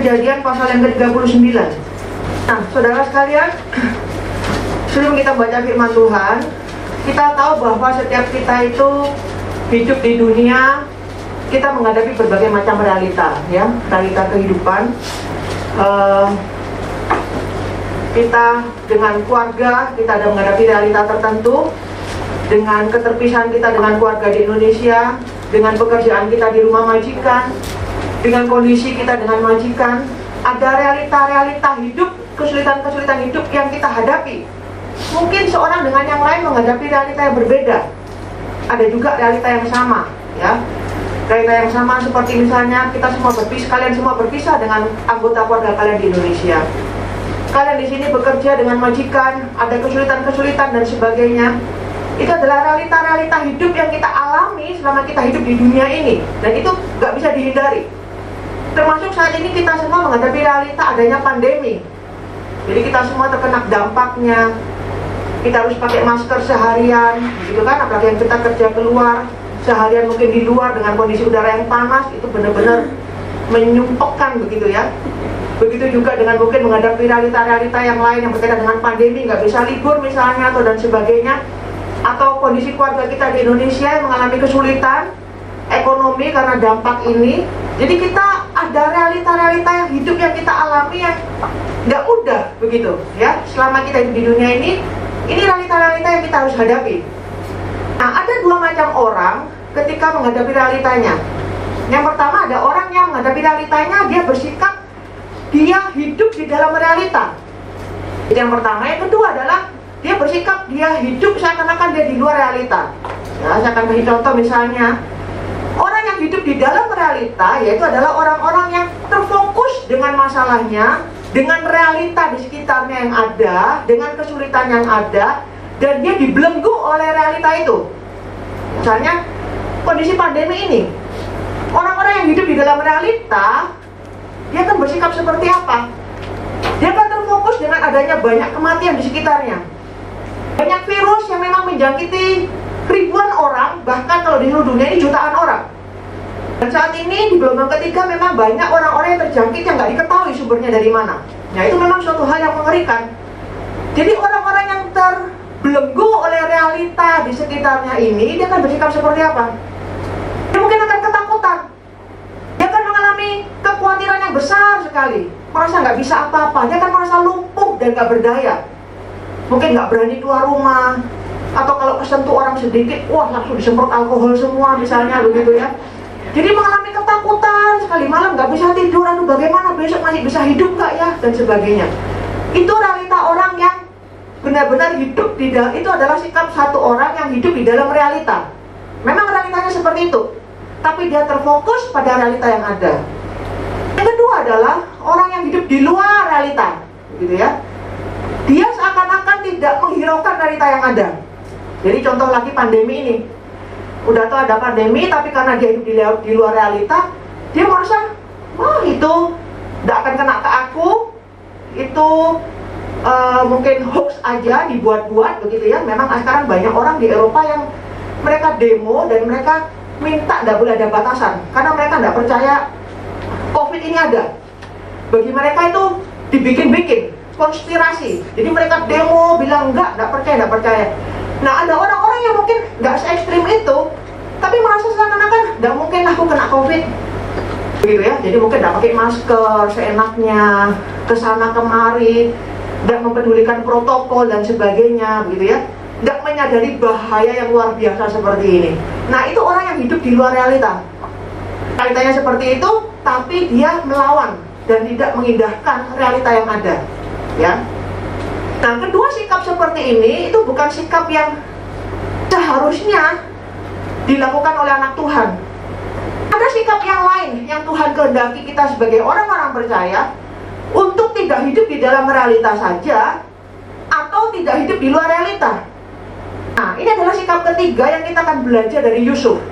Kejadian pasal yang ke-39. Nah, saudara sekalian, sebelum kita baca firman Tuhan, kita tahu bahwa setiap kita itu hidup di dunia, kita menghadapi berbagai macam realita, ya, realita kehidupan. Kita dengan keluarga, kita ada menghadapi realita tertentu. Dengan keterpisahan kita dengan keluarga di Indonesia, dengan pekerjaan kita di rumah majikan, dengan kondisi kita dengan majikan, ada realita-realita hidup, kesulitan-kesulitan hidup yang kita hadapi. Mungkin seorang dengan yang lain menghadapi realita yang berbeda. Ada juga realita yang sama, ya. Realita yang sama seperti misalnya kita semua berpisah, kalian semua berpisah dengan anggota keluarga kalian di Indonesia. Kalian di sini bekerja dengan majikan, ada kesulitan-kesulitan dan sebagainya. Itu adalah realita-realita hidup yang kita alami selama kita hidup di dunia ini, dan itu nggak bisa dihindari. Termasuk saat ini kita semua menghadapi realita adanya pandemi. Jadi kita semua terkena dampaknya. Kita harus pakai masker seharian, gitu kan? Apalagi yang kita kerja keluar seharian mungkin di luar dengan kondisi udara yang panas, itu benar-benar menyumpekkan begitu ya. Begitu juga dengan mungkin menghadapi realita-realita yang lain yang berkaitan dengan pandemi, nggak bisa libur misalnya atau dan sebagainya. Atau kondisi keluarga kita di Indonesia yang mengalami kesulitan ekonomi karena dampak ini. Jadi kita ada realita-realita yang hidup yang kita alami yang nggak mudah begitu ya. Selama kita hidup di dunia ini realita-realita yang kita harus hadapi. Nah, ada dua macam orang ketika menghadapi realitanya. Yang pertama, ada orang yang menghadapi realitanya, dia bersikap dia hidup di dalam realita. Yang pertama. Yang kedua adalah dia bersikap dia hidup seakan-akan dia di luar realita. Ya, saya akan kasih contoh misalnya, orang yang hidup di dalam realita yaitu adalah orang-orang yang terfokus dengan masalahnya, dengan realita di sekitarnya yang ada, dengan kesulitan yang ada, dan dia dibelenggu oleh realita itu. Misalnya kondisi pandemi ini, orang-orang yang hidup di dalam realita, dia akan bersikap seperti apa? Dia akan terfokus dengan adanya banyak kematian di sekitarnya. Banyak virus yang memang menjangkiti ribuan orang, bahkan kalau di seluruh dunia ini jutaan orang. Dan saat ini di gelombang ketiga memang banyak orang-orang yang terjangkit yang nggak diketahui sumbernya dari mana. Nah, itu memang suatu hal yang mengerikan. Jadi orang-orang yang terbelenggu oleh realita di sekitarnya ini, dia akan bersikap seperti apa? Dia mungkin akan ketakutan. Dia akan mengalami kekhawatiran yang besar sekali. Merasa nggak bisa apa-apa, dia akan merasa lumpuh dan nggak berdaya. Mungkin nggak berani keluar rumah, atau kalau kesentuh orang sedikit, wah langsung disemprot alkohol semua misalnya begitu ya. Jadi mengalami ketakutan sekali, malam nggak bisa tidur, aduh bagaimana besok masih bisa hidup nggak ya, dan sebagainya. Itu realita orang yang benar-benar hidup di dalam, itu adalah sikap satu orang yang hidup di dalam realita. Memang realitanya seperti itu, tapi dia terfokus pada realita yang ada. Yang kedua adalah orang yang hidup di luar realita, gitu ya. Dia seakan-akan tidak menghiraukan realita yang ada. Jadi contoh lagi pandemi ini, udah tahu ada pandemi, tapi karena dia hidup di luar realita, dia merasa, wah itu tidak akan kena ke aku, itu mungkin hoax aja, dibuat-buat begitu ya. Memang sekarang banyak orang di Eropa yang mereka demo dan mereka minta tidak boleh ada batasan, karena mereka tidak percaya COVID ini ada. Bagi mereka itu dibikin-bikin konspirasi. Jadi mereka demo bilang enggak percaya. Nah, ada orang-orang yang mungkin nggak se-ekstrim itu, tapi merasa seakan-akan nggak mungkin aku kena COVID, begitu ya. Jadi mungkin nggak pakai masker seenaknya, kesana kemari, nggak mempedulikan protokol dan sebagainya, begitu ya. Nggak menyadari bahaya yang luar biasa seperti ini. Nah, itu orang yang hidup di luar realita. Realitanya seperti itu, tapi dia melawan dan tidak mengindahkan realita yang ada. Ya. Nah, kedua sikap seperti ini itu bukan sikap yang seharusnya dilakukan oleh anak Tuhan. Ada sikap yang lain yang Tuhan kehendaki kita sebagai orang-orang percaya untuk tidak hidup di dalam realita saja atau tidak hidup di luar realita. Nah, ini adalah sikap ketiga yang kita akan belajar dari Yusuf,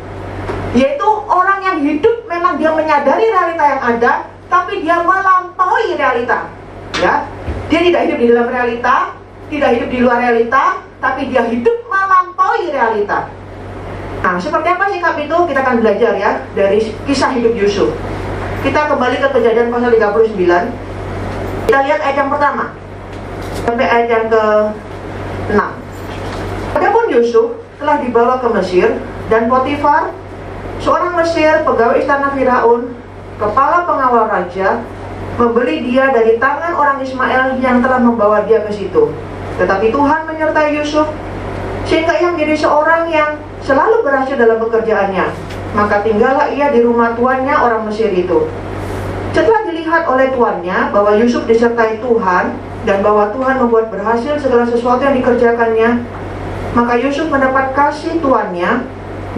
yaitu orang yang hidup memang dia menyadari realita yang ada, tapi dia melampaui realita. Ya. Dia tidak hidup di dalam realita, tidak hidup di luar realita, tapi dia hidup melampaui realita. Nah, seperti apa sikap itu? Kita akan belajar ya dari kisah hidup Yusuf. Kita kembali ke Kejadian pasal 39. Kita lihat ayat yang pertama sampai ayat yang ke-6. Adapun Yusuf telah dibawa ke Mesir, dan Potifar, seorang Mesir, pegawai istana Firaun, kepala pengawal raja, membeli dia dari tangan orang Ismail yang telah membawa dia ke situ. Tetapi Tuhan menyertai Yusuf, sehingga ia menjadi seorang yang selalu berhasil dalam pekerjaannya. Maka tinggallah ia di rumah tuannya orang Mesir itu. Setelah dilihat oleh tuannya bahwa Yusuf disertai Tuhan, dan bahwa Tuhan membuat berhasil segala sesuatu yang dikerjakannya, maka Yusuf mendapat kasih tuannya,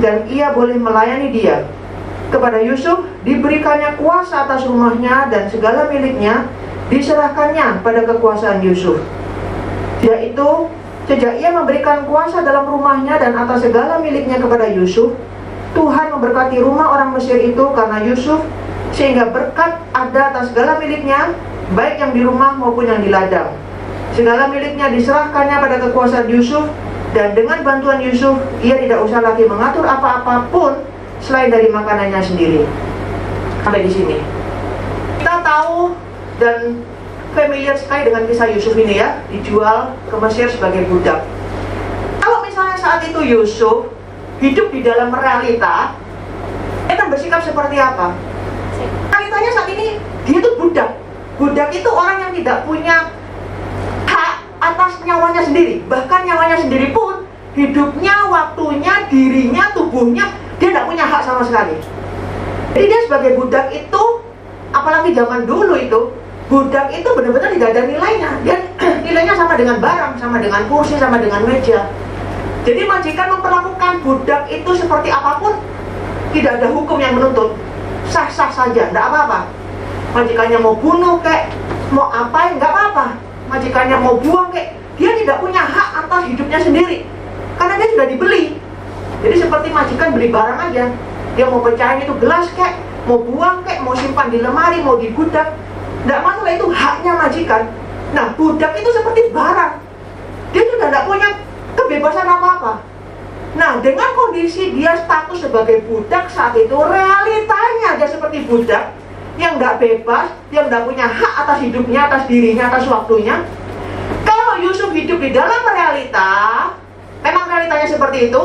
dan ia boleh melayani dia. Kepada Yusuf diberikannya kuasa atas rumahnya, dan segala miliknya diserahkannya pada kekuasaan Yusuf. Yaitu, sejak ia memberikan kuasa dalam rumahnya dan atas segala miliknya kepada Yusuf, Tuhan memberkati rumah orang Mesir itu karena Yusuf, sehingga berkat ada atas segala miliknya, baik yang di rumah maupun yang di ladang. Segala miliknya diserahkannya pada kekuasaan Yusuf, dan dengan bantuan Yusuf, ia tidak usah lagi mengatur apa-apapun selain dari makanannya sendiri. Sampai di sini kita tahu dan familiar sekali dengan kisah Yusuf ini ya, dijual ke Mesir sebagai budak. Kalau misalnya saat itu Yusuf hidup di dalam realita, dia akan bersikap seperti apa? Realitanya saat ini dia itu budak. Budak itu orang yang tidak punya hak atas nyawanya sendiri. Bahkan nyawanya sendiri pun, hidupnya, waktunya, dirinya, tubuhnya, dia tidak punya hak sama sekali. Jadi dia sebagai budak itu, apalagi zaman dulu itu, budak itu benar-benar tidak ada nilainya. Dia nilainya sama dengan barang, sama dengan kursi, sama dengan meja. Jadi majikan memperlakukan budak itu seperti apapun, tidak ada hukum yang menuntut. Sah-sah saja, tidak apa-apa. Majikannya mau bunuh kek, mau apain, nggak apa-apa. Majikannya mau buang kek, dia tidak punya hak atas hidupnya sendiri, karena dia sudah dibeli. Jadi seperti majikan beli barang aja, dia mau pecahin itu gelas kek, mau buang kek, mau simpan di lemari, mau di gudang, tidak masalah, itu haknya majikan. Nah, budak itu seperti barang, dia sudah tidak punya kebebasan apa-apa. Nah, dengan kondisi dia status sebagai budak saat itu, realitanya dia seperti budak yang nggak bebas, dia nggak punya hak atas hidupnya, atas dirinya, atas waktunya. Kalau Yusuf hidup di dalam realita, memang realitanya seperti itu,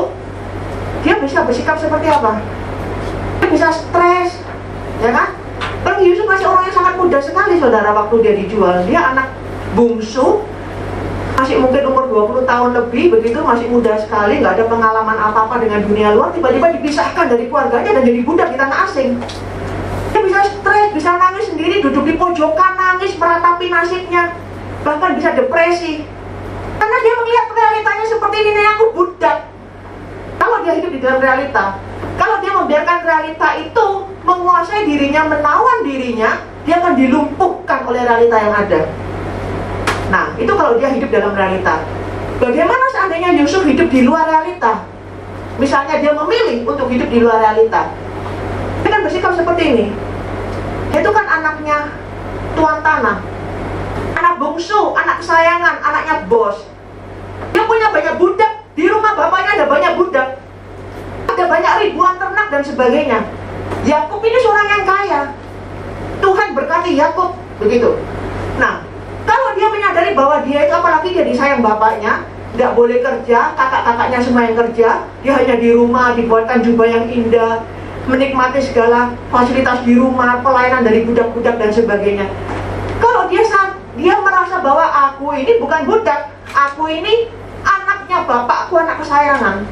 dia bisa bersikap seperti apa? Dia bisa stres, ya kan? Kan Yusuf masih orang yang sangat muda sekali, saudara, waktu dia dijual. Dia anak bungsu, masih mungkin umur 20 tahun lebih, begitu, masih muda sekali, nggak ada pengalaman apa-apa dengan dunia luar, tiba-tiba dipisahkan dari keluarganya dan jadi budak di tanah asing. Dia bisa stres, bisa nangis sendiri, duduk di pojokan, nangis, meratapi nasibnya, bahkan bisa depresi. Karena dia melihat realitanya seperti ini, nih, aku budak. Kalau dia hidup di dalam realita, kalau dia membiarkan realita itu menguasai dirinya, menawan dirinya, dia akan dilumpuhkan oleh realita yang ada. Nah, itu kalau dia hidup dalam realita. Bagaimana seandainya Yusuf hidup di luar realita? Misalnya dia memilih untuk hidup di luar realita, dia kan bersikap seperti ini. Dia itu kan anaknya tuan tanah, anak bungsu, anak kesayangan, anaknya bos. Dia punya banyak budak, di rumah bapaknya ada banyak budak, ada banyak ribuan ternak dan sebagainya. Yakub ini seorang yang kaya, Tuhan berkati Yakub, begitu. Nah, kalau dia menyadari bahwa dia itu, apalagi dia disayang bapaknya, tidak boleh kerja, kakak-kakaknya semua yang kerja, dia hanya di rumah, dibuatkan jubah yang indah, menikmati segala fasilitas di rumah, pelayanan dari budak-budak dan sebagainya. Kalau dia merasa bahwa aku ini bukan budak, aku ini anaknya bapakku, anak kesayangan.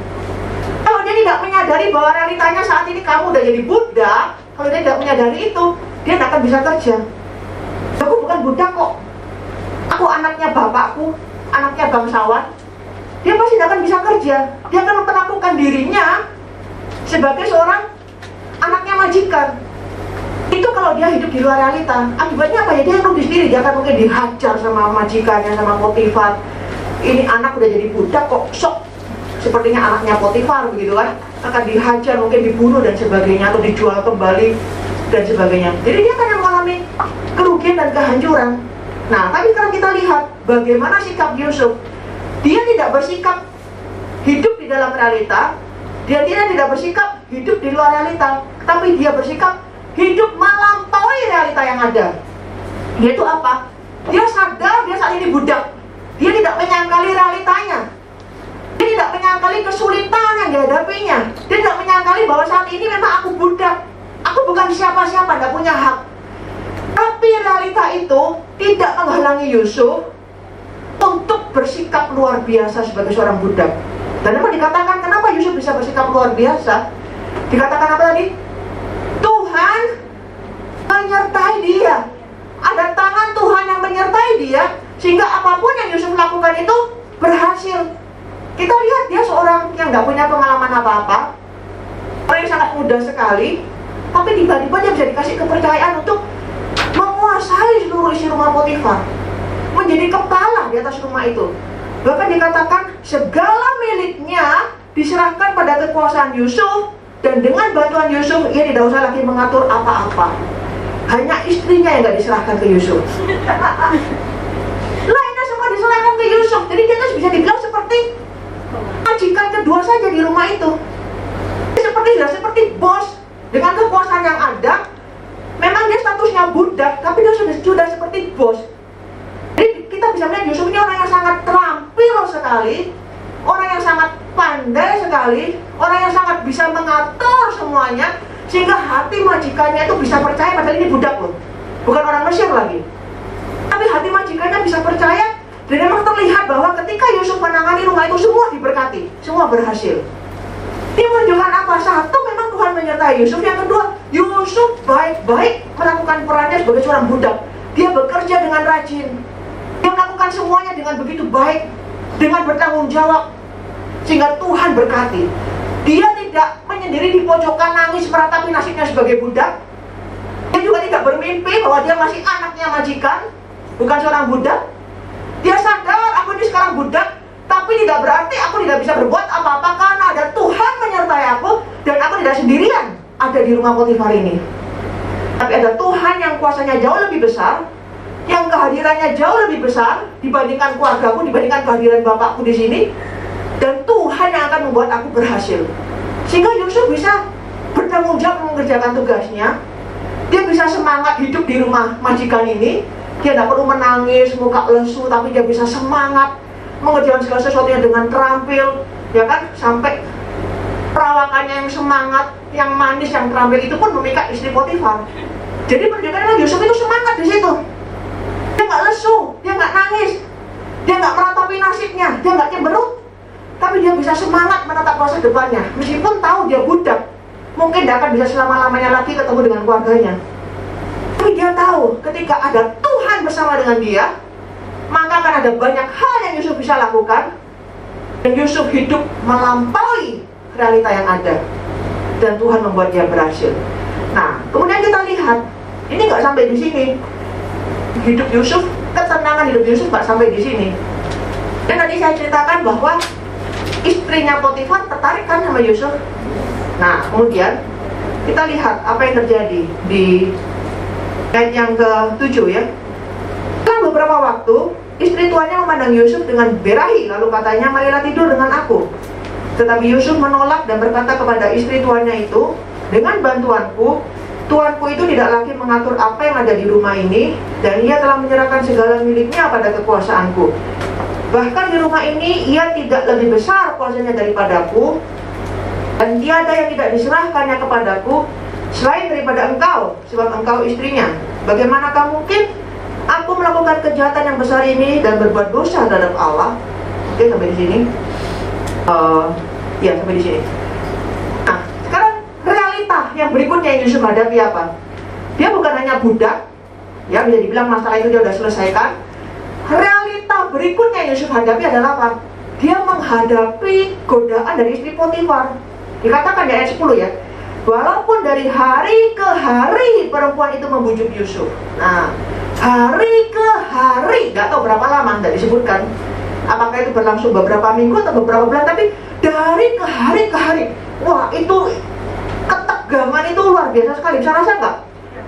Kalau dia tidak menyadari bahwa realitanya saat ini kamu udah jadi budak, kalau dia tidak menyadari itu, dia tidak akan bisa kerja. Aku bukan budak kok, aku anaknya bapakku, anaknya bangsawan. Dia pasti tidak akan bisa kerja. Dia akan memperlakukan dirinya sebagai seorang anaknya majikan. Itu kalau dia hidup di luar realita. Akibatnya apa ya? Dia rugi sendiri. Dia akan mungkin dihajar sama majikannya, sama Potifar. Ini anak udah jadi budak kok, sok sepertinya anaknya Potifar, begitu kan? Akan dihajar, mungkin dibunuh dan sebagainya, atau dijual kembali dan sebagainya. Jadi dia akan mengalami kerugian dan kehancuran. Nah, tapi sekarang kita lihat bagaimana sikap Yusuf. Dia tidak bersikap hidup di dalam realita, dia tidak bersikap hidup di luar realita, tapi dia bersikap hidup melampaui realita yang ada. Yaitu apa? Dia sadar dia saat ini budak. Dia tidak menyangkali realitanya. Dia tidak menyangkali kesulitan yang dihadapinya. Dia tidak menyangkali bahwa saat ini memang aku budak. Aku bukan siapa-siapa, tidak punya hak. Tapi realita itu tidak menghalangi Yusuf untuk bersikap luar biasa sebagai seorang budak. Dan apa dikatakan kenapa Yusuf bisa bersikap luar biasa? Dikatakan apa tadi? Tuhan menyertai dia. Ada tangan Tuhan yang menyertai dia, sehingga apapun yang Yusuf lakukan itu berhasil. Kita lihat dia seorang yang gak punya pengalaman apa-apa, orang yang sangat muda sekali, tapi tiba-tiba dia bisa dikasih kepercayaan untuk menguasai seluruh isi rumah Potifar, menjadi kepala di atas rumah itu. Bahkan dikatakan segala miliknya diserahkan pada kekuasaan Yusuf, dan dengan bantuan Yusuf ia tidak usah lagi mengatur apa-apa. Hanya istrinya yang gak diserahkan ke Yusuf. Lainnya semua diserahkan ke Yusuf. Jadi dia tuh bisa dibilang seperti majikan kedua saja di rumah itu. Seperti bos dengan kekuasaan yang ada. Memang dia statusnya budak, tapi dia sudah seperti bos. Jadi kita bisa melihat Yusuf ini orang yang sangat terampil sekali, orang yang sangat pandai sekali, orang yang sangat bisa mengatur semuanya, sehingga hati majikannya itu bisa percaya padahal ini budak loh, bukan orang Mesir lagi. Tapi hati majikannya bisa percaya, dan memang terlihat bahwa ketika Yusuf menangani rumah itu semua diberkati, semua berhasil. Ini menunjukkan apa? Satu, memang Tuhan menyertai Yusuf. Yang kedua, Yusuf baik-baik melakukan perannya sebagai seorang budak. Dia bekerja dengan rajin, dia melakukan semuanya dengan begitu baik, dengan bertanggung jawab, sehingga Tuhan berkati. Dia tidak menyendiri di pojokan nangis meratapi nasibnya sebagai budak. Dia juga tidak bermimpi bahwa dia masih anaknya majikan, bukan seorang budak. Dia sadar aku ini sekarang budak, tapi tidak berarti aku tidak bisa berbuat apa-apa karena ada Tuhan menyertai aku, dan aku tidak sendirian ada di rumah Potifar ini. Tapi ada Tuhan yang kuasanya jauh lebih besar, yang kehadirannya jauh lebih besar dibandingkan keluargaku, dibandingkan kehadiran bapakku di sini. Dan Tuhan yang akan membuat aku berhasil. Sehingga Yusuf bisa bertanggung jawab mengerjakan tugasnya. Dia bisa semangat hidup di rumah majikan ini. Dia tidak perlu menangis, muka lesu, tapi dia bisa semangat mengerjakan segala sesuatunya dengan terampil, ya kan? Sampai perawakannya yang semangat, yang manis, yang terampil itu pun memikat istri Potifar. Jadi menunjukkan Yusuf itu semangat di situ. Dia nggak lesu, dia nggak nangis, dia nggak meratapi nasibnya, dia nggak cemberut. Tapi dia bisa semangat menatap masa depannya. Meskipun tahu dia budak, mungkin tidak akan bisa selama-lamanya lagi ketemu dengan keluarganya. Tapi dia tahu ketika ada Tuhan bersama dengan dia, maka akan ada banyak hal yang Yusuf bisa lakukan. Dan Yusuf hidup melampaui realita yang ada, dan Tuhan membuat dia berhasil. Nah, kemudian kita lihat, ini nggak sampai di sini. Hidup Yusuf, ketenangan hidup Yusuf nggak sampai di sini. Dan tadi saya ceritakan bahwa istrinya Potifar tertarik kan sama Yusuf. Nah, kemudian kita lihat apa yang terjadi di ayat yang ke-7 ya. Setelah beberapa waktu, istri tuannya memandang Yusuf dengan berahi, lalu katanya, marilah tidur dengan aku. Tetapi Yusuf menolak dan berkata kepada istri tuannya itu, dengan bantuanku, tuanku itu tidak lagi mengatur apa yang ada di rumah ini, dan ia telah menyerahkan segala miliknya pada kekuasaanku. Bahkan di rumah ini ia tidak lebih besar kuasanya daripadaku, dan tiada yang tidak diserahkannya kepadaku selain daripada engkau, sebab engkau istrinya. Bagaimanakah mungkin aku melakukan kejahatan yang besar ini dan berbuat dosa terhadap Allah? Oke, sampai di sini. Ya, sampai di sini. Nah, sekarang realita yang berikutnya yang Yusuf hadapi apa? Dia bukan hanya budak, ya bisa dibilang masalah itu dia sudah selesaikan. Realita berikutnya yang Yusuf hadapi adalah apa? Dia menghadapi godaan dari istri Potifar. Dikatakan di ayat 10 ya, walaupun dari hari ke hari perempuan itu membujuk Yusuf. Nah, hari ke hari, gak tahu berapa lama, tidak disebutkan apakah itu berlangsung beberapa minggu atau beberapa bulan, tapi dari ke hari. Wah, itu ketegangan itu luar biasa sekali. Bisa rasa nggak?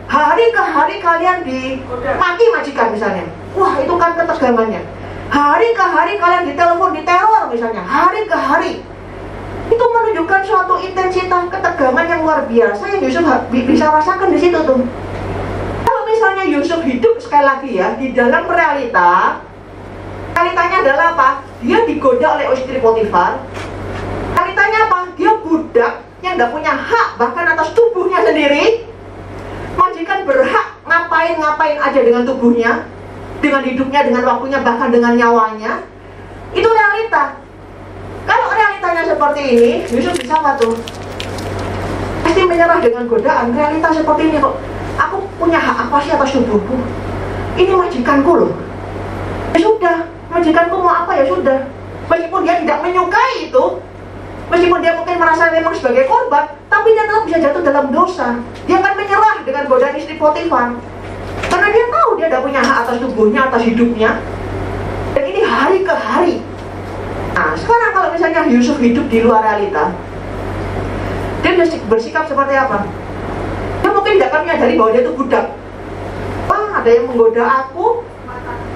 Hari ke hari kalian dimaki majikan misalnya. Wah, itu kan ketegangannya. Hari ke hari kalian ditelepon, diteror misalnya. Hari ke hari. Itu menunjukkan suatu intensitas ketegangan yang luar biasa yang Yusuf bisa rasakan di situ tuh. namanya Yusuf hidup, sekali lagi ya, di dalam realita. Realitanya adalah apa? Dia digoda oleh istri Potifar. Realitanya apa? Dia budak yang nggak punya hak bahkan atas tubuhnya sendiri. Majikan berhak ngapain aja dengan tubuhnya, dengan hidupnya, dengan waktunya, bahkan dengan nyawanya. Itu realita. Kalau realitanya seperti ini, Yusuf bisa apa tuh? Pasti menyerah dengan godaan. Realita seperti ini kok. Aku punya hak apa sih atas tubuhku? Ini majikanku loh. Ya sudah, majikanku mau apa ya sudah. Meskipun dia tidak menyukai itu, meskipun dia mungkin merasa memang sebagai korban, tapi dia tetap bisa jatuh dalam dosa. Dia akan menyerah dengan godaan istri Potifar. Karena dia tahu dia tidak punya hak atas tubuhnya, atas hidupnya. Dan ini hari ke hari. Nah, sekarang kalau misalnya Yusuf hidup di luar realita, dia bersikap seperti apa? Dia mungkin tidak akan menyadari bahwa dia itu budak. Wah, ada yang menggoda aku,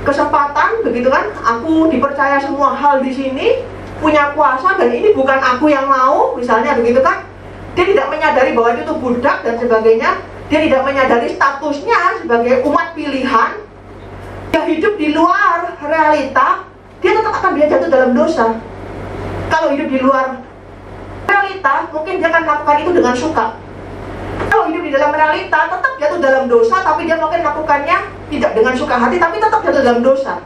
kesempatan, begitu kan? Aku dipercaya semua hal di sini, punya kuasa, dan ini bukan aku yang mau, misalnya begitu kan? Dia tidak menyadari bahwa dia itu budak dan sebagainya. Dia tidak menyadari statusnya sebagai umat pilihan. Dia hidup di luar realita, dia tetap akan bisa jatuh dalam dosa. Kalau hidup di luar realita, mungkin dia akan melakukan itu dengan suka. Kalau hidup di dalam realita, tetap jatuh dalam dosa, tapi dia mungkin melakukannya tidak dengan suka hati, tapi tetap jatuh dalam dosa.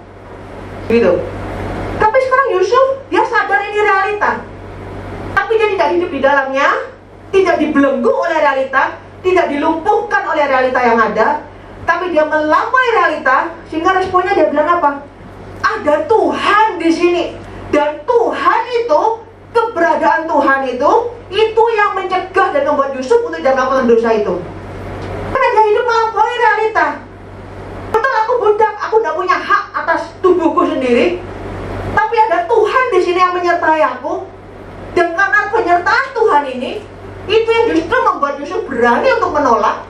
Gitu. Tapi sekarang Yusuf, dia sadar ini realita, tapi dia tidak hidup di dalamnya, tidak dibelenggu oleh realita, tidak dilumpuhkan oleh realita yang ada, tapi dia melampaui realita. Sehingga responnya dia bilang apa? Ada Tuhan di sini, dan Tuhan itu, keberadaan Tuhan itu yang mencegah dan membuat Yusuf untuk tidak melakukan dosa itu. Karena dia hidup melampaui realita. Betul, aku budak, aku tidak punya hak atas tubuhku sendiri, tapi ada Tuhan di sini yang menyertai aku. Dan karena penyertaan Tuhan ini, itu yang justru membuat Yusuf berani untuk menolak,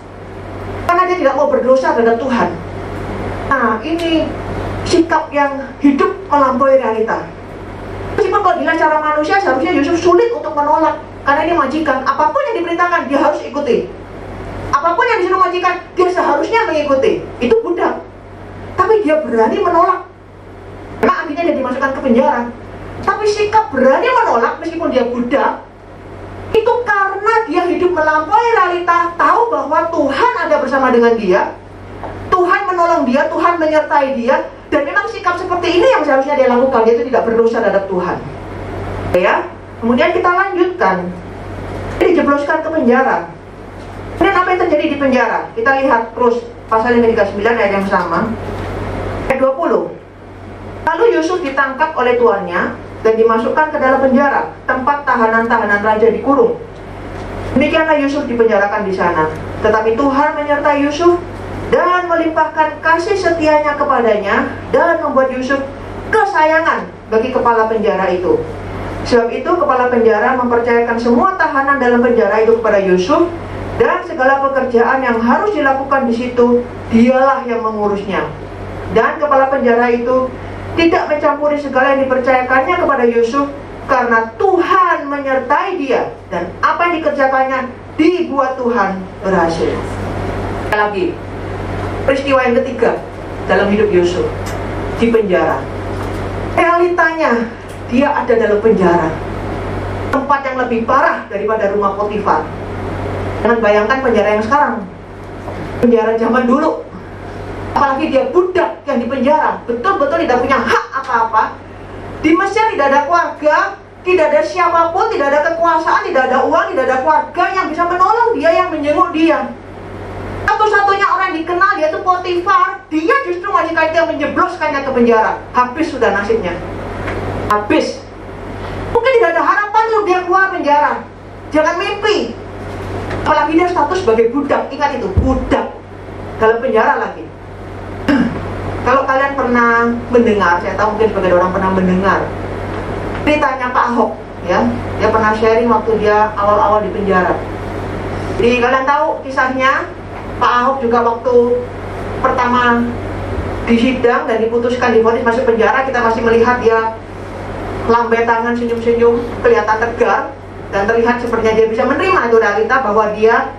karena dia tidak mau berdosa terhadap Tuhan. Nah, ini sikap yang hidup melampaui realita. Meskipun kalau dilihat cara manusia, seharusnya Yusuf sulit untuk menolak, karena ini majikan. Apapun yang diperintahkan, dia harus ikuti. Apapun yang disuruh majikan, dia seharusnya mengikuti. Itu budak. Tapi dia berani menolak. Karena akhirnya dia dimasukkan ke penjara. Tapi sikap berani menolak meskipun dia budak, itu karena dia hidup melampaui realita, tahu bahwa Tuhan ada bersama dengan dia, Tuhan menolong dia, Tuhan menyertai dia, dan memang sikap seperti ini yang seharusnya dia lakukan. Dia itu tidak berdosa terhadap Tuhan. Ya, kemudian kita lanjutkan. Dia dijebloskan ke penjara. Kemudian apa yang terjadi di penjara? Kita lihat terus pasal yang ke-39 ayat yang sama, ayat 20. Lalu Yusuf ditangkap oleh tuannya dan dimasukkan ke dalam penjara, tempat tahanan-tahanan raja dikurung. Demikianlah Yusuf dipenjarakan di sana. Tetapi Tuhan menyertai Yusuf dan melimpahkan kasih setianya kepadanya, dan membuat Yusuf kesayangan bagi kepala penjara itu. Sebab itu kepala penjara mempercayakan semua tahanan dalam penjara itu kepada Yusuf, dan segala pekerjaan yang harus dilakukan di situ dialah yang mengurusnya. Dan kepala penjara itu tidak mencampuri segala yang dipercayakannya kepada Yusuf, karena Tuhan menyertai dia, dan apa yang dikerjakannya dibuat Tuhan berhasil. Sekali lagi, peristiwa yang ketiga dalam hidup Yusuf, di penjara. Realitanya, dia ada dalam penjara, tempat yang lebih parah daripada rumah Potifar. Jangan bayangkan penjara yang sekarang, penjara zaman dulu. Apalagi dia budak yang dipenjara, betul-betul tidak punya hak apa-apa. Di Mesir tidak ada keluarga, tidak ada siapapun, tidak ada kekuasaan, tidak ada uang, tidak ada keluarga yang bisa menolong dia, yang menjenguk dia. Satu-satunya orang yang dikenal yaitu Potifar. Dia justru majikan yang menjebloskannya ke penjara. Habis sudah nasibnya, habis. Mungkin tidak ada harapan untuk dia keluar penjara. Jangan mimpi. Apalagi dia status sebagai budak. Ingat itu, budak dalam penjara lagi. Kalau kalian pernah mendengar, saya tahu mungkin sebagian orang pernah mendengar ceritanya Pak Ahok, ya, dia pernah sharing waktu dia awal-awal di penjara. Jadi kalian tahu kisahnya, Pak Ahok juga waktu pertama disidang dan diputuskan divonis masuk penjara, kita masih melihat dia lambai tangan, senyum-senyum, kelihatan tegar, dan terlihat sepertinya dia bisa menerima itu realita bahwa dia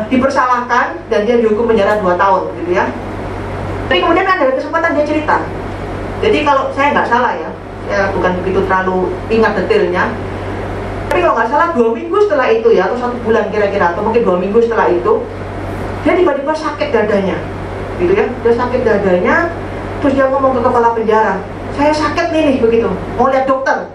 dipersalahkan dan dia dihukum penjara 2 tahun gitu ya. Tapi kemudian ada kesempatan dia cerita. Jadi kalau saya nggak salah ya, saya bukan begitu terlalu ingat detailnya, tapi kalau nggak salah 2 minggu setelah itu ya, atau 1 bulan kira-kira, atau mungkin 2 minggu setelah itu, dia tiba-tiba sakit dadanya gitu ya. Dia sakit dadanya, terus dia ngomong ke kepala penjara, saya sakit nih begitu, mau lihat dokter.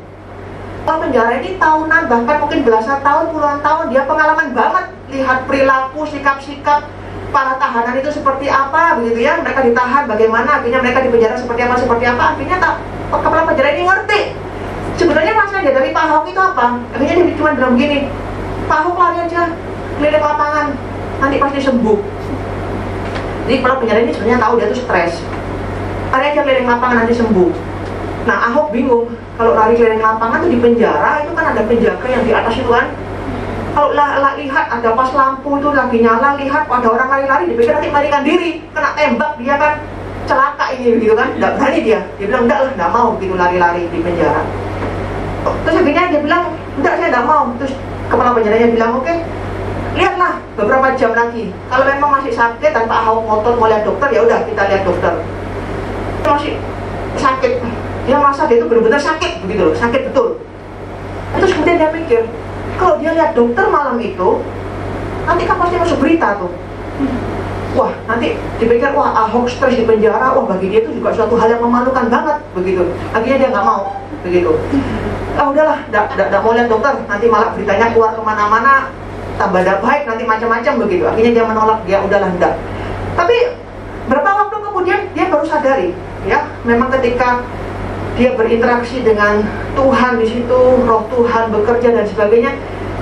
Kepala penjara ini tahunan, bahkan mungkin belasan tahun, puluhan tahun, dia pengalaman banget lihat perilaku, sikap-sikap para tahanan itu seperti apa begitu ya. Mereka ditahan bagaimana, akhirnya mereka dipenjara seperti apa, akhirnya kepala penjara ini ngerti sebenarnya masalah dia dari Pak Ahok itu apa. Akhirnya dia cuma bilang begini, Pak Ahok lari aja keliling lapangan, nanti pasti sembuh. Jadi kepala penjara ini sebenarnya tahu dia tuh stres, lari aja keliling lapangan nanti sembuh. Nah Ahok bingung, kalau lari keliling lapangan tuh di penjara itu kan ada penjaga yang di atas itu kan. Kalau lihat ada pas lampu itu lagi nyala, lihat ada orang lari-lari, dipikir nanti melarikan diri, kena tembak dia kan, celaka ini begitu kan, nggak berani dia bilang enggak lah, nggak mau gitu lari-lari di penjara. Terus akhirnya dia bilang enggak, saya nggak mau. Terus kepala penjaranya bilang oke, lihatlah beberapa jam lagi, kalau memang masih sakit dan Pak Ahok ngotot mau lihat dokter, ya udah kita lihat dokter. Dia masih sakit, dia merasa dia itu benar-benar sakit begitu loh, sakit betul. Terus kemudian dia mikir, kalau dia lihat dokter malam itu, nanti kan pasti masuk berita tuh. Wah, nanti dipikir, wah Ahok stres di penjara, wah bagi dia itu juga suatu hal yang memalukan banget, begitu. Akhirnya dia nggak mau, begitu. Ah udahlah, nggak mau lihat dokter, nanti malah beritanya keluar kemana-mana, tambah baik, nanti macam-macam begitu. Akhirnya dia menolak, dia udahlah enggak. Tapi berapa waktu kemudian dia baru sadari, ya, memang ketika dia berinteraksi dengan Tuhan di situ, roh Tuhan bekerja dan sebagainya,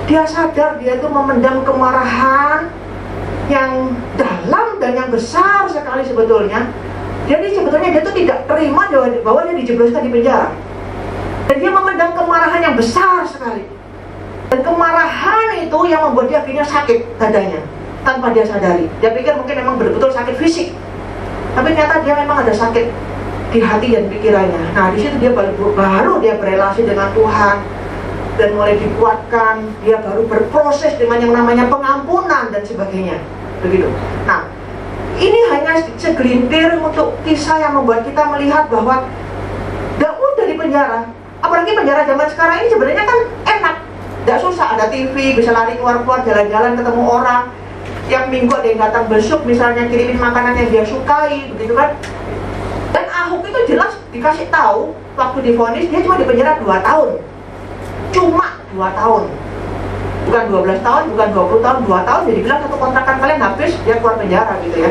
dia sadar dia itu memendam kemarahan yang dalam dan yang besar sekali sebetulnya. Jadi sebetulnya dia itu tidak terima bahwa dia dijebloskan di penjara. Dan dia memendam kemarahan yang besar sekali. Dan kemarahan itu yang membuat dia akhirnya sakit dadanya tanpa dia sadari. Dia pikir mungkin memang betul-betul sakit fisik, tapi ternyata dia memang ada sakit di hati dan pikirannya. Nah di situ dia baru dia berelasi dengan Tuhan dan mulai dikuatkan. Dia baru berproses dengan yang namanya pengampunan dan sebagainya, begitu. Nah ini hanya segelintir untuk kisah yang membuat kita melihat bahwa gak mudah di penjara. Apalagi penjara zaman sekarang ini sebenarnya kan enak, gak susah, ada TV, bisa lari keluar-keluar, jalan-jalan, ketemu orang. Tiap minggu ada yang datang besuk, misalnya kirimin makanan yang dia sukai, begitu kan. Dan Ahok itu jelas dikasih tahu waktu divonis dia cuma di penjara 2 tahun. Cuma 2 tahun. Bukan 12 tahun, bukan 20 tahun, 2 tahun. Jadi bilang satu kontrakan kalian habis, dia keluar penjara gitu ya.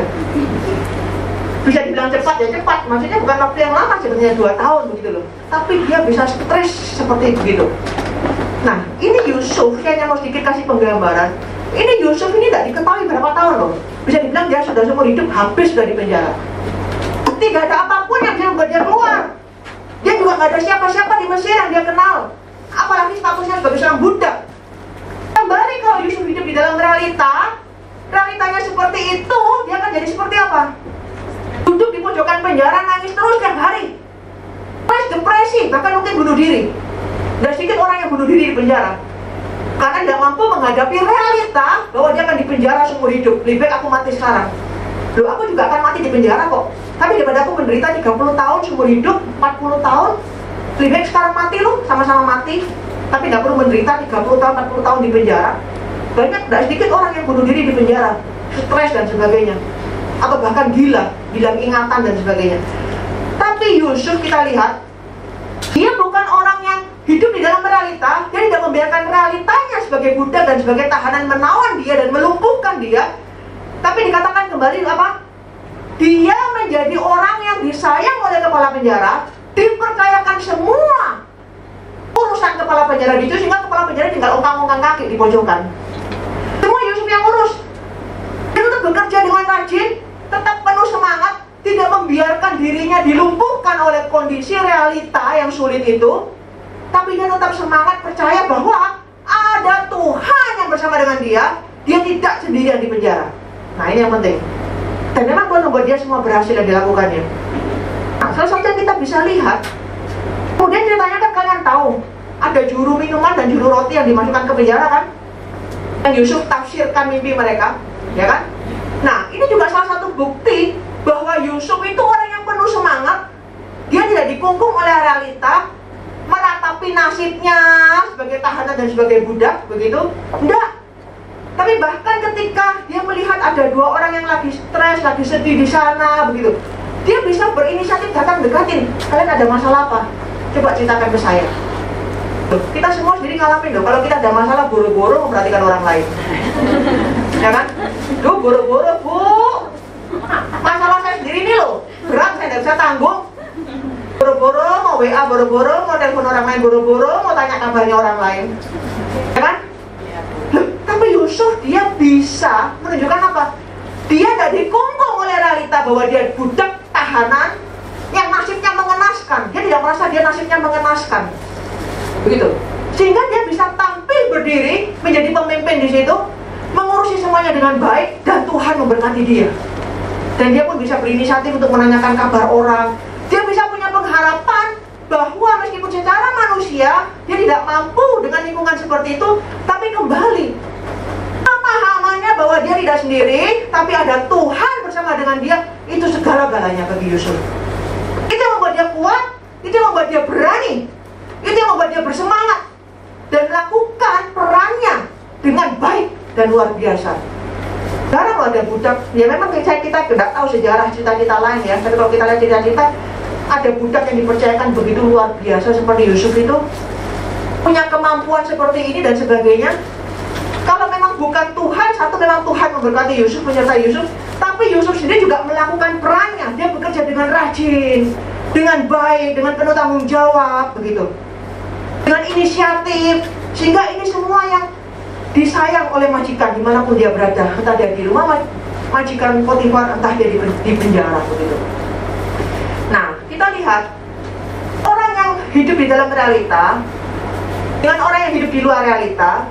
Bisa dibilang cepat ya cepat, maksudnya bukan waktu yang lama sebenarnya 2 tahun begitu loh. Tapi dia bisa stres seperti begitu. Nah, ini Yusuf, saya hanya mau sedikit kasih penggambaran. Ini Yusuf ini tidak diketahui berapa tahun loh. Bisa dibilang dia sudah seumur hidup habis sudah di penjara. Tidak ada apapun yang bisa membuat dia keluar. Dia juga nggak ada siapa-siapa di Mesir yang dia kenal, apalagi statusnya sebagai seorang budak. Kembali kalau Yusuf hidup di dalam realitanya seperti itu, dia akan jadi seperti apa? Duduk di pojokan penjara, nangis terus tiap hari, depresi, bahkan mungkin bunuh diri. Dan sedikit orang yang bunuh diri di penjara karena tidak mampu menghadapi realita bahwa dia akan dipenjara seumur hidup. Lebih baik aku mati sekarang. Loh, aku juga akan mati di penjara kok. Tapi daripada aku menderita 30 tahun seumur hidup, 40 tahun, lebih baik sekarang mati loh, sama-sama mati. Tapi tidak perlu menderita 30 tahun, 40 tahun di penjara. Banyak, tidak sedikit orang yang bunuh diri di penjara, stres dan sebagainya, atau bahkan gila, hilang ingatan dan sebagainya. Tapi Yusuf kita lihat, dia bukan orang yang hidup di dalam realita. Dia tidak membiarkan realitanya sebagai budak dan sebagai tahanan menawan dia dan melumpuhkan dia. Tapi dikatakan kembali apa? Dia menjadi orang yang disayang oleh kepala penjara, dipercayakan semua urusan kepala penjara itu, sehingga kepala penjara tinggal ongkang-ongkang kaki di pojokan. Semua Yusuf yang urus. Dia tetap bekerja dengan rajin, tetap penuh semangat, tidak membiarkan dirinya dilumpuhkan oleh kondisi realita yang sulit itu. Tapi dia tetap semangat, percaya bahwa ada Tuhan yang bersama dengan dia. Dia tidak sendirian di penjara. Nah ini yang penting. Dan memang Tuhan membuat dia semua berhasil yang dilakukannya. Nah, salah satu yang kita bisa lihat, kemudian ceritanya kan kalian tahu, ada juru minuman dan juru roti yang dimasukkan ke penjara kan. Dan Yusuf tafsirkan mimpi mereka, ya kan? Nah, ini juga salah satu bukti bahwa Yusuf itu orang yang penuh semangat. Dia tidak dikungkung oleh realita, meratapi nasibnya sebagai tahanan dan sebagai budak, begitu? Enggak. Tapi bahkan ketika dia melihat ada dua orang yang lagi stres, lagi sedih di sana, begitu, dia bisa berinisiatif datang dekatin. Kalian ada masalah apa? Coba ceritakan ke saya. Kita semua sendiri ngalamin loh, kalau kita ada masalah boro-boro memperhatikan orang lain. Ya kan? Duh, boro-boro, Bu. Masalah saya sendiri nih loh, berat, saya tidak bisa tanggung. Boro-boro mau WA, boro-boro mau telepon orang lain, boro-boro mau tanya kabarnya orang lain. Ya kan? Loh, tapi Yusuf dia bisa menunjukkan apa? Dia tidak dikungkung oleh realita bahwa dia budak tahanan yang nasibnya mengenaskan. Dia tidak merasa dia nasibnya mengenaskan. Begitu. Sehingga dia bisa tampil berdiri menjadi pemimpin di situ, mengurusi semuanya dengan baik, dan Tuhan memberkati dia. Dan dia pun bisa berinisiatif untuk menanyakan kabar orang. Dia bisa punya pengharapan bahwa meskipun secara manusia dia tidak mampu dengan lingkungan seperti itu, tapi kembali pemahamannya bahwa dia tidak sendiri, tapi ada Tuhan bersama dengan dia. Itu segala-galanya bagi Yusuf. Itu yang membuat dia kuat, itu yang membuat dia berani, itu yang membuat dia bersemangat dan melakukan perannya dengan baik dan luar biasa. Karena kalau ada budak, ya memang kita tidak tahu sejarah cita-cita lain ya. Tapi kalau kita lihat cita-cita, ada budak yang dipercayakan begitu luar biasa seperti Yusuf itu, punya kemampuan seperti ini dan sebagainya. Kalau memang bukan Tuhan, satu memang Tuhan memberkati Yusuf, menyertai Yusuf, tapi Yusuf sendiri juga melakukan perannya. Dia bekerja dengan rajin, dengan baik, dengan penuh tanggung jawab, begitu, dengan inisiatif, sehingga ini semua yang disayang oleh majikan dimanapun dia berada, entah dia di rumah majikan Potifar, entah dia di penjara, begitu. Nah, kita lihat orang yang hidup di dalam realita dengan orang yang hidup di luar realita,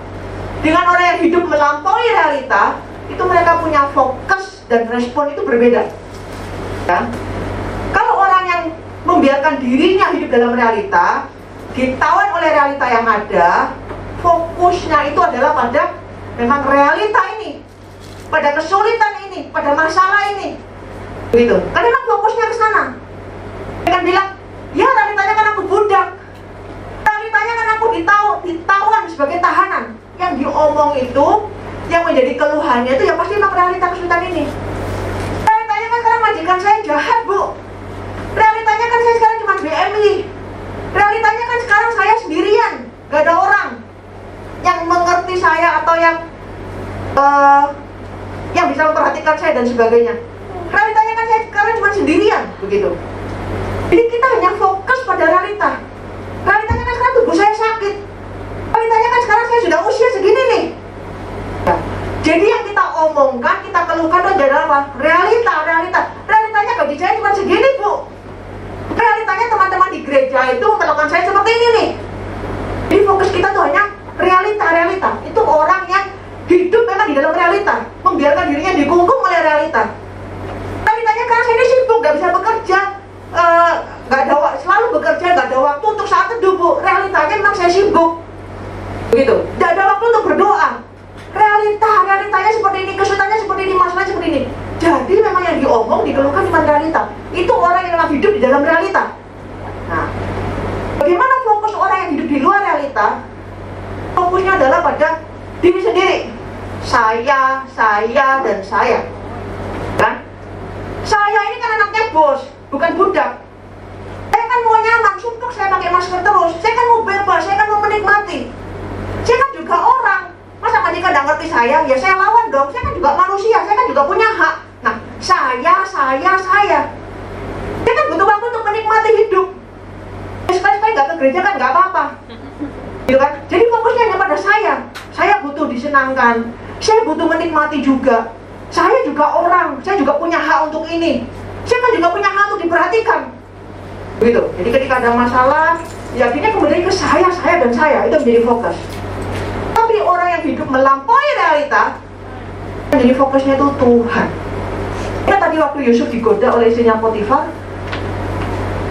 dengan orang yang hidup melampaui realita, itu mereka punya fokus dan respon itu berbeda. Ya. Kalau orang yang membiarkan dirinya hidup dalam realita, ditawan oleh realita yang ada, fokusnya itu adalah pada memang realita ini, pada kesulitan ini, pada masalah ini, begitu. Karena fokusnya ke sana. Dia kan bilang, ya realitanya kan aku budak, realitanya kan aku ditawan sebagai tahanan. Yang diomong itu, yang menjadi keluhannya itu ya pasti memang realita kesulitan ini. Realitanya kan sekarang majikan saya jahat, Bu. Realitanya kan saya sekarang cuma BMI. Realitanya kan sekarang saya sendirian, gak ada orang yang mengerti saya atau yang bisa memperhatikan saya dan sebagainya. Realitanya kan saya sekarang cuma sendirian, begitu. Jadi kita hanya fokus pada realita. Realitanya kan sekarang tubuh saya sakit. Realitanya kan sekarang saya sudah usia segini nih. Ya. Jadi yang kita omongkan, kita keluhkan itu adalah apa? Realita. Realitanya gaji saya cuma segini, Bu. Realitanya teman-teman di gereja itu memperlakukan saya seperti ini nih. Jadi fokus kita tuh hanya realita. Itu orang yang hidup memang di dalam realita, membiarkan dirinya dikungkung oleh realita. Realitanya karena saya ini sibuk, gak bisa bekerja, selalu bekerja, gak ada waktu untuk saat teduh, Bu. Realitanya memang saya sibuk, begitu. Gak ada waktu untuk berdoa. Realitanya seperti ini, kesulitannya seperti ini, masalahnya seperti ini. Jadi memang yang diomong, dikeluhkan cuma realita. Itu orang yang memang hidup di dalam realita. Nah, bagaimana fokus orang yang hidup di luar realita? Fokusnya adalah pada diri sendiri. Saya, dan saya. Kan? Saya ini kan anaknya bos, bukan budak. Saya kan mau nyaman, sumpah saya pakai masker terus. Saya kan mau bebas, saya kan mau menikmati. Saya kan juga orang. Masa majikan nggak ngerti saya? Ya saya lawan dong. Saya kan juga manusia, saya kan juga punya hak. Nah, saya. Saya kan butuh waktu untuk menikmati hidup. Sekali-sekali nggak ke gereja kan nggak apa-apa. Gitu kan? Jadi fokusnya hanya pada saya. Saya butuh disenangkan. Saya butuh menikmati juga. Saya juga orang. Saya juga punya hak untuk ini. Saya kan juga punya hak untuk diperhatikan. Begitu. Jadi ketika ada masalah, ya akhirnya kembali ke saya dan saya. Itu menjadi fokus. Tapi orang yang hidup melampaui realita, jadi fokusnya itu Tuhan. Ya tadi waktu Yusuf digoda oleh istrinya Potifar,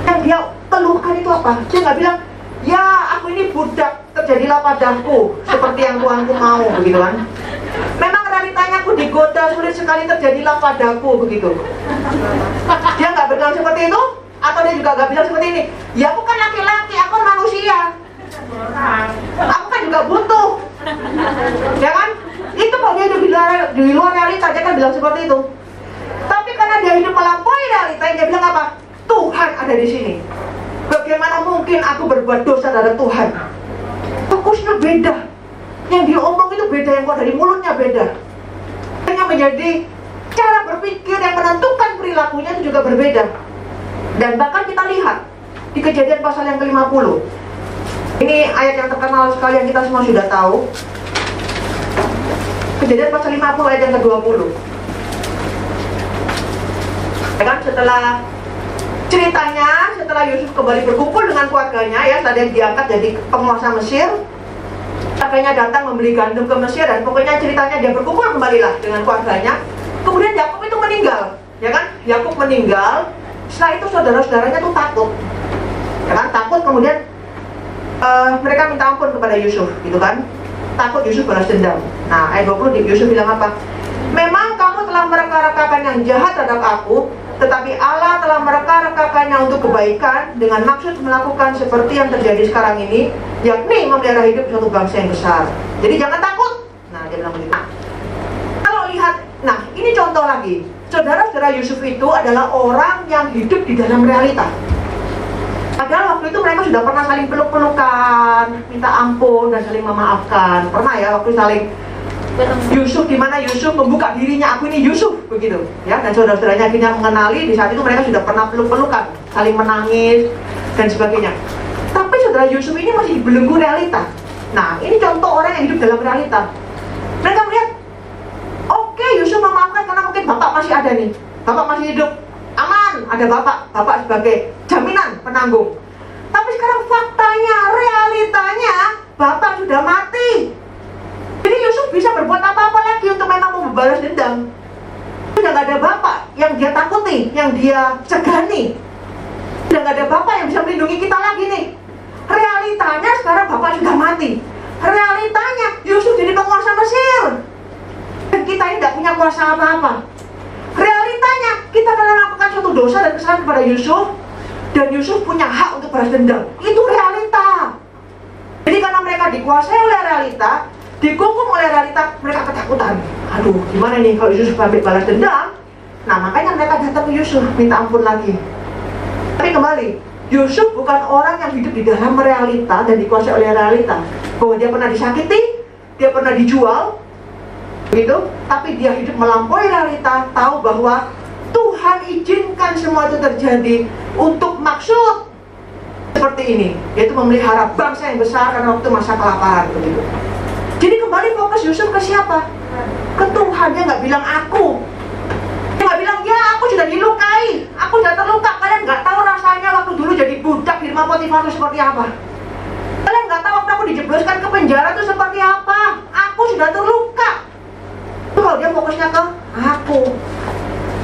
yang dia keluhkan itu apa? Dia nggak bilang, ya aku ini budak, terjadilah padaku seperti yang tuanku mau, begitu kan? realitanya aku digoda, sulit sekali terjadilah padaku, begitu. Dia nggak bilang seperti itu, atau dia juga nggak bilang seperti ini. Ya aku kan laki-laki, aku kan manusia. Aku kan juga butuh. Ya kan? Itu kalau dia hidup di luar realita, dia kan bilang seperti itu. Tapi karena dia hidup melampaui realita, dia bilang apa? Tuhan ada di sini. Bagaimana mungkin aku berbuat dosa terhadap Tuhan? Fokusnya beda. Yang dia omong itu beda, yang keluar dari mulutnya beda. Hanya menjadi cara berpikir yang menentukan perilakunya itu juga berbeda. Dan bahkan kita lihat di Kejadian pasal yang ke-50. Ini ayat yang terkenal sekali yang kita semua sudah tahu. Kejadian pasal 50 ayat yang ke-20. Ya kan, setelah Yusuf kembali berkumpul dengan keluarganya, ya, setelah dia diangkat jadi penguasa Mesir, keluarganya datang membeli gandum ke Mesir, dan pokoknya ceritanya dia berkumpul kembalilah dengan keluarganya. Kemudian Yakub itu meninggal, ya kan? Yakub meninggal. Setelah itu saudara-saudaranya tuh takut, ya kan? Takut, kemudian mereka minta ampun kepada Yusuf, gitu kan? Takut Yusuf balas dendam. Nah, ayat 20 Yusuf bilang apa? Memang kamu telah mereka-rekakan yang jahat terhadap aku, tetapi Allah telah mereka-rekakannya untuk kebaikan dengan maksud melakukan seperti yang terjadi sekarang ini, yakni memelihara hidup suatu bangsa yang besar. Jadi jangan takut. Nah, dia bilang begitu. Kalau lihat, nah ini contoh lagi. Saudara-saudara Yusuf itu adalah orang yang hidup di dalam realita. Padahal waktu itu mereka sudah pernah saling peluk-pelukan, minta ampun dan saling memaafkan. Pernah ya waktu saling Yusuf, dimana Yusuf membuka dirinya, aku ini Yusuf, begitu ya. Dan saudara-saudaranya akhirnya mengenali. Di saat itu mereka sudah pernah peluk-pelukan, saling menangis dan sebagainya. Tapi saudara Yusuf ini masih dibelenggu realita. Nah, ini contoh orang yang hidup dalam realita. Mereka melihat, oke, Yusuf memaafkan karena mungkin bapak masih ada nih, bapak masih hidup, aman, ada bapak sebagai jaminan penanggung. Tapi sekarang faktanya, realitanya, bapak sudah mati. Jadi Yusuf bisa berbuat apa-apa lagi untuk memang membalas dendam. Sudah gak ada bapak yang dia takuti, yang dia segani. Sudah gak ada bapak yang bisa melindungi kita lagi nih. Realitanya sekarang bapak sudah mati. Realitanya Yusuf jadi penguasa Mesir, dan kita ini tidak punya kuasa apa-apa. Realitanya kita telah melakukan suatu dosa dan kesalahan kepada Yusuf, dan Yusuf punya hak untuk balas dendam. Itu realita. Jadi karena mereka dikuasai oleh realita, dikungkung oleh realita, mereka ketakutan. Aduh, gimana nih kalau Yusuf ambil balas dendam? Nah, makanya mereka datang ke Yusuf minta ampun lagi. Tapi kembali, Yusuf bukan orang yang hidup di dalam realita dan dikuasai oleh realita, bahwa dia pernah disakiti, dia pernah dijual, begitu. Tapi dia hidup melampaui realita, tahu bahwa Tuhan izinkan semua itu terjadi untuk maksud seperti ini, yaitu memelihara bangsa yang besar karena waktu masa kelaparan, begitu. Jadi kembali fokus Yusuf ke siapa? Ke Tuhan. Dia nggak bilang aku. Dia nggak bilang, ya aku sudah dilukai, aku sudah terluka. Kalian nggak tahu rasanya waktu dulu jadi budak di rumah Potifar itu seperti apa. Kalian nggak tahu waktu aku dijebloskan ke penjara itu seperti apa. Aku sudah terluka. Itu kalau dia fokusnya ke aku.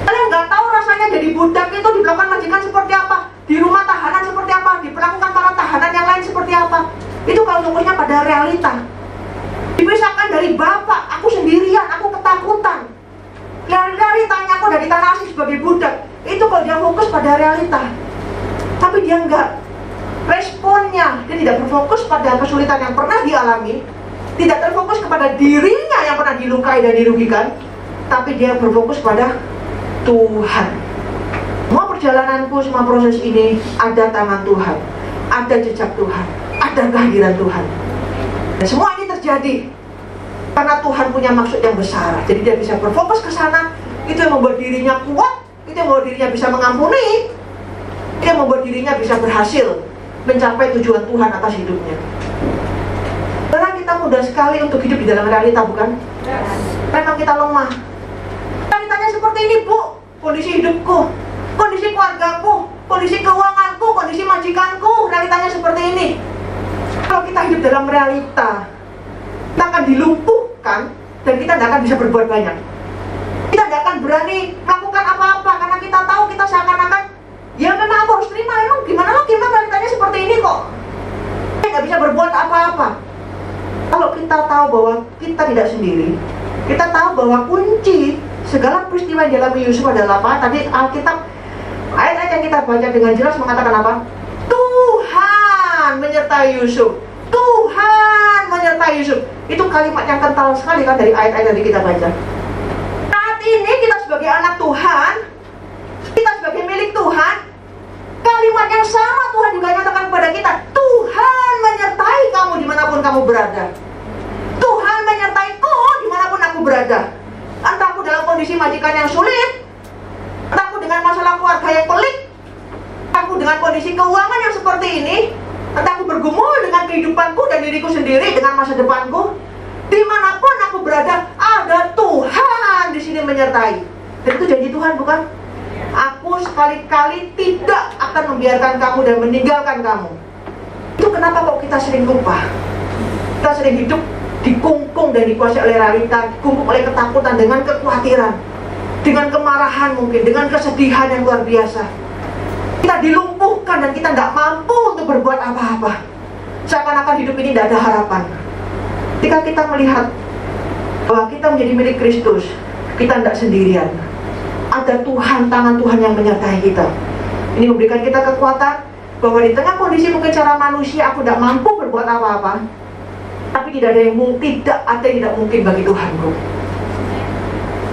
Kalian nggak tahu rasanya jadi budak itu dilakukan majikan seperti apa, di rumah tahanan seperti apa, diperlakukan para tahanan yang lain seperti apa. Itu kalau fokusnya pada realita. Dipisahkan dari bapak, aku sendirian, aku ketakutan. Realitanya aku dari tanah asing sebagai budak. Itu kalau dia fokus pada realita. Tapi dia enggak. Responnya, dia tidak berfokus pada kesulitan yang pernah dialami, tidak terfokus kepada dirinya yang pernah dilukai dan dirugikan, tapi dia berfokus pada Tuhan. Semua perjalananku, semua proses ini ada tangan Tuhan, ada jejak Tuhan, ada kehadiran Tuhan. Dan semua ini terjadi karena Tuhan punya maksud yang besar. Jadi dia bisa berfokus ke sana. Itu yang membuat dirinya kuat, itu yang membuat dirinya bisa mengampuni, itu yang membuat dirinya bisa berhasil mencapai tujuan Tuhan atas hidupnya. Karena kita mudah sekali untuk hidup di dalam realita, bukan? Memang kita lemah. Realitanya seperti ini, Bu. Kondisi hidupku, kondisi keluargaku, kondisi keuanganku, kondisi majikanku, realitanya seperti ini. Kalau kita hidup dalam realita, kita akan dilumpuhkan dan kita tidak akan bisa berbuat banyak. Kita tidak akan berani melakukan apa-apa karena kita tahu kita seakan-akan, ya memang aku harus terima. Emang gimana lagi, memang realitanya seperti ini kok. Kita nggak bisa berbuat apa-apa. Kalau kita tahu bahwa kita tidak sendiri, Kita tahu bahwa kunci segala peristiwa yang dialami Yusuf adalah apa? Tadi Alkitab, ayat-ayat yang kita baca dengan jelas mengatakan apa? Tuhan menyertai Yusuf. Tuhan menyertai Yusuf. Itu kalimat yang kental sekali kan dari ayat-ayat yang kita baca. Saat ini kita sebagai anak Tuhan, kita sebagai milik Tuhan, kalimat yang sama Tuhan juga nyatakan kepada kita. Tuhan menyertai kamu dimanapun kamu berada. Tuhan menyertaiku dimanapun aku berada. Entah aku dalam kondisi majikan yang sulit, entah aku dengan masalah keluarga yang pelik, aku dengan kondisi keuangan yang seperti ini, entah aku bergumul dengan kehidupanku dan diriku sendiri, dengan masa depanku, dimanapun aku berada, ada Tuhan di sini menyertai. Dan itu janji Tuhan, bukan? Aku sekali-kali tidak akan membiarkan kamu dan meninggalkan kamu. Itu kenapa kok kita sering lupa? Kita sering hidup dikungkung dan dikuasai oleh realita, dikungkung oleh ketakutan, dengan kekhawatiran, dengan kemarahan mungkin, dengan kesedihan yang luar biasa. Kita dilumpuhkan dan kita tidak mampu untuk berbuat apa-apa. Seakan-akan hidup ini tidak ada harapan. Ketika kita melihat bahwa kita menjadi milik Kristus, kita tidak sendirian. Ada Tuhan, tangan Tuhan yang menyertai kita. Ini memberikan kita kekuatan bahwa di tengah kondisi mungkin cara manusia aku tidak mampu berbuat apa-apa, tapi tidak ada yang tidak mungkin bagi Tuhanku.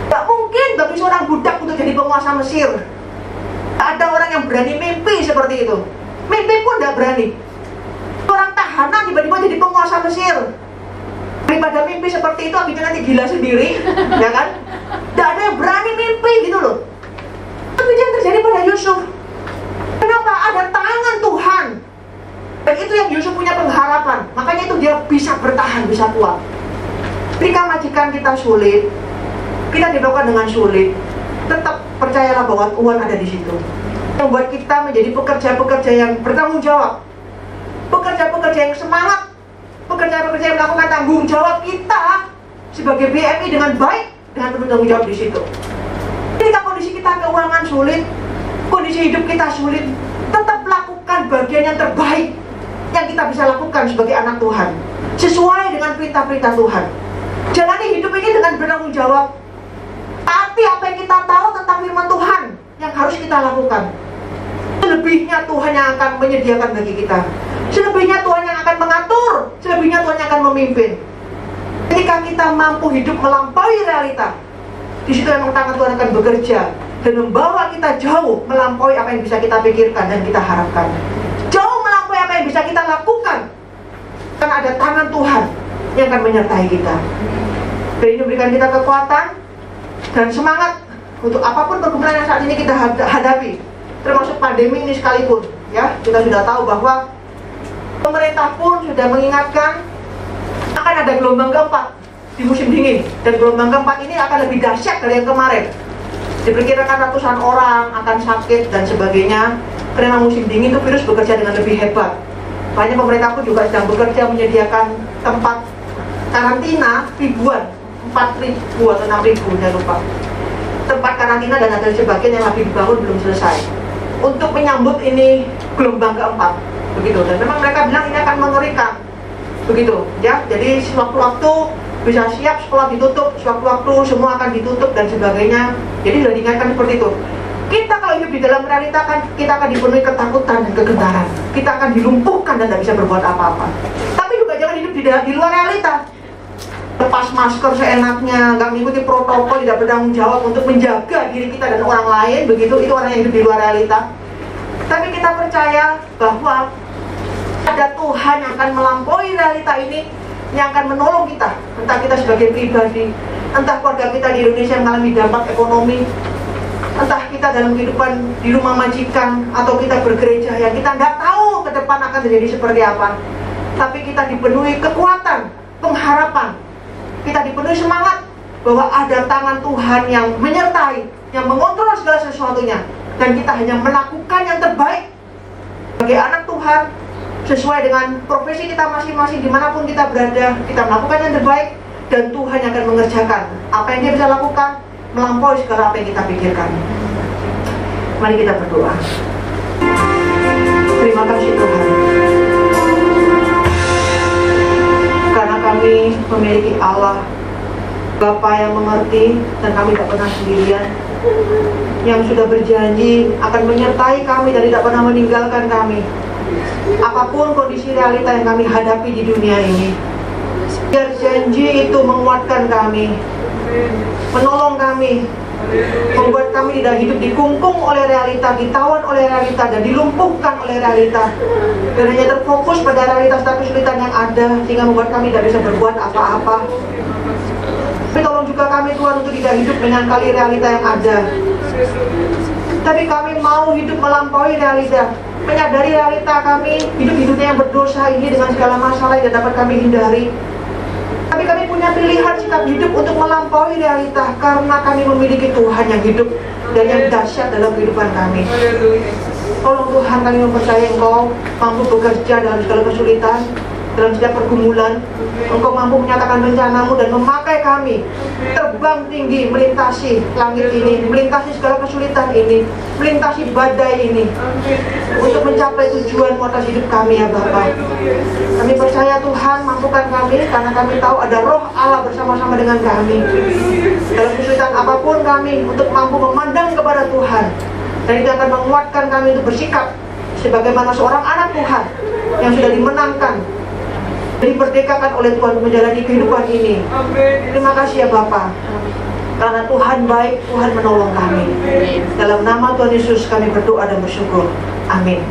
Tidak mungkin bagi seorang budak untuk jadi penguasa Mesir. Tak ada orang yang berani mimpi seperti itu. Mimpi pun tidak berani. Orang tahanan tiba-tiba jadi penguasa Mesir. Daripada mimpi seperti itu, akhirnya nanti gila sendiri, ya kan? Tidak ada yang berani mimpi gitu loh. Tapi yang terjadi pada Yusuf. Kenapa? Ada tangan Tuhan. Dan itu yang Yusuf punya pengharapan. Makanya itu dia bisa bertahan, bisa kuat. Ketika majikan kita sulit, kita diperlakukan dengan sulit, tetap percayalah bahwa Tuhan ada di situ. Membuat kita menjadi pekerja-pekerja yang bertanggung jawab, pekerja-pekerja yang semangat, pekerja-pekerja yang melakukan tanggung jawab kita sebagai BMI dengan baik, dengan penuh tanggung jawab di situ. Ketika kondisi kita keuangan sulit, kondisi hidup kita sulit, tetap lakukan bagian yang terbaik yang kita bisa lakukan sebagai anak Tuhan, sesuai dengan perintah-perintah Tuhan. Jalani hidup ini dengan bertanggung jawab. Taati apa yang kita tahu tentang firman Tuhan yang harus kita lakukan. Selebihnya Tuhan yang akan menyediakan bagi kita. Selebihnya Tuhan yang akan mengatur. Selebihnya Tuhan yang akan memimpin. Ketika kita mampu hidup melampaui realita, di situ memang tangan Tuhan akan bekerja dan membawa kita jauh melampaui apa yang bisa kita pikirkan dan kita harapkan. Jauh melampaui apa yang bisa kita lakukan. Karena ada tangan Tuhan yang akan menyertai kita. Dan ini memberikan kita kekuatan dan semangat untuk apapun pergumulan yang saat ini kita hadapi, termasuk pandemi ini sekalipun. Ya, kita sudah tahu bahwa pemerintah pun sudah mengingatkan akan ada gelombang keempat di musim dingin, dan gelombang keempat ini akan lebih dahsyat dari yang kemarin. Diperkirakan ratusan orang akan sakit dan sebagainya, karena musim dingin itu virus bekerja dengan lebih hebat. Makanya pemerintah pun juga sedang bekerja menyediakan tempat karantina ribuan, 4.000 atau 6.000, saya lupa, tempat karantina dan ada sebagian yang lagi dibangun belum selesai untuk menyambut ini gelombang keempat, begitu. Dan memang mereka bilang ini akan mengerikan, begitu ya. Jadi sewaktu-waktu bisa siap sekolah ditutup, sewaktu-waktu semua akan ditutup dan sebagainya. Jadi sudah diingatkan seperti itu. Kita kalau hidup di dalam realita kan kita akan dipenuhi ketakutan dan kegentaran. Kita akan dilumpuhkan dan tidak bisa berbuat apa-apa. Tapi juga jangan hidup di luar realita. Lepas masker seenaknya, nggak mengikuti protokol, tidak bertanggung jawab untuk menjaga diri kita dan orang lain, begitu. Itu orang yang hidup di luar realita. Tapi kita percaya bahwa ada Tuhan yang akan melampaui realita ini, yang akan menolong kita. Entah kita sebagai pribadi, entah keluarga kita di Indonesia yang mengalami dampak ekonomi, entah kita dalam kehidupan di rumah majikan, atau kita bergereja yang kita nggak tahu ke depan akan terjadi seperti apa. Tapi kita dipenuhi kekuatan, pengharapan. Kita dipenuhi semangat bahwa ada tangan Tuhan yang menyertai, yang mengontrol segala sesuatunya, dan kita hanya melakukan yang terbaik sebagai anak Tuhan sesuai dengan profesi kita masing-masing. Dimanapun kita berada, kita melakukan yang terbaik, dan Tuhan yang akan mengerjakan apa yang Dia bisa lakukan melampaui segala apa yang kita pikirkan. Mari kita berdoa. Terima kasih Tuhan, karena kami memiliki Allah Bapa yang mengerti dan kami tak pernah sendirian, yang sudah berjanji akan menyertai kami dan tidak pernah meninggalkan kami apapun kondisi realita yang kami hadapi di dunia ini. Biar janji itu menguatkan kami, menolong kami, membuat kami tidak hidup dikungkung oleh realita, ditawan oleh realita, dan dilumpuhkan oleh realita, dan hanya terfokus pada realitas dan kesulitan yang ada, sehingga membuat kami tidak bisa berbuat apa-apa. Tapi tolong juga kami Tuhan untuk tidak hidup menyangkali realita yang ada, tapi kami mau hidup melampaui realita, menyadari realita kami hidup di dunia yang berdosa ini dengan segala masalah yang dapat kami hindari. Tapi kami punya pilihan sikap hidup untuk melampaui realita, karena kami memiliki Tuhan yang hidup dan yang dahsyat dalam kehidupan kami. Tolong Tuhan, kami mempercayai Engkau mampu bekerja dalam segala kesulitan, dalam setiap pergumulan. Engkau mampu menyatakan rencanamu dan memakai kami terbang tinggi, melintasi langit ini, melintasi segala kesulitan ini, melintasi badai ini, untuk mencapai tujuan atas hidup kami ya Bapa. Kami percaya Tuhan, mampukan kami, karena kami tahu ada roh Allah bersama-sama dengan kami. Dalam kesulitan apapun kami untuk mampu memandang kepada Tuhan, dan itu akan menguatkan kami untuk bersikap sebagaimana seorang anak Tuhan yang sudah dimenangkan, diperdekakan oleh Tuhan untuk menjalani kehidupan ini. Terima kasih ya Bapa, karena Tuhan baik, Tuhan menolong kami. Dalam nama Tuhan Yesus kami berdoa dan bersyukur. Amin.